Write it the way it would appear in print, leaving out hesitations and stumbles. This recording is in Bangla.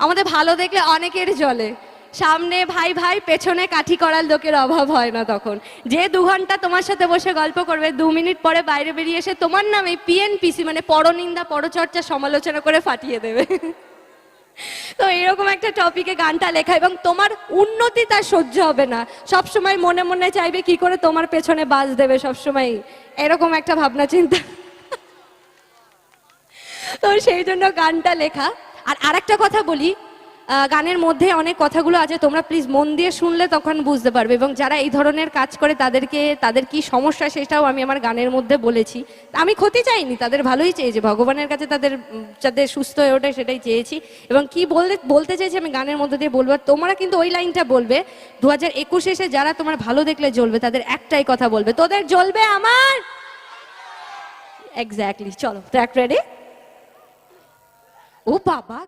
আমাদের ভালো দেখলে অনেকের জ্বলে, সামনে ভাই ভাই পেছনে কাঠি করার লোকের অভাব হয় না তখন। যে 2 ঘন্টা তোমার সাথে বসে গল্প করবে, 2 মিনিট পরে বাইরে বেরিয়ে এসে তোমার নামে পিএনপিসি মানে পরনিন্দা পরচর্চা সমালোচনা করে ফাটিয়ে দেবে। তো এরকম একটা টপিকে গানটা লেখা, এবং তোমার উন্নতি তার সহ্য হবে না, সবসময় মনে মনে চাইবে কি করে তোমার পেছনে বাজ দেবে সবসময়, এরকম একটা ভাবনা চিন্তা। তো সেই জন্য গানটা লেখা। আর আরেকটা কথা বলি, গানের মধ্যে অনেক কথাগুলো আছে, তোমরা প্লিজ মন দিয়ে শুনলে তখন বুঝতে পারবে, এবং যারা এই ধরনের কাজ করে তাদের কি সমস্যা সেটাও আমি আমার গানের মধ্যে বলেছি। আমি ক্ষতি চাইনি, তাদের ভালোই চেয়েছি, ভগবানের কাছে তাদের যাতে সুস্থ হয়ে ওঠে সেটাই চেয়েছি। এবং কি বলতে চেয়েছি আমি গানের মধ্যে দিয়ে বলবো, তোমরা কিন্তু ওই লাইনটা বলবে 2021 এসে যারা তোমার ভালো দেখলে জ্বলবে, তাদের একটাই কথা বলবে, তোদের জ্বলবে আমার। এক্স্যাক্টলি, চলো ট্র্যাক রেডি। ও বাবা।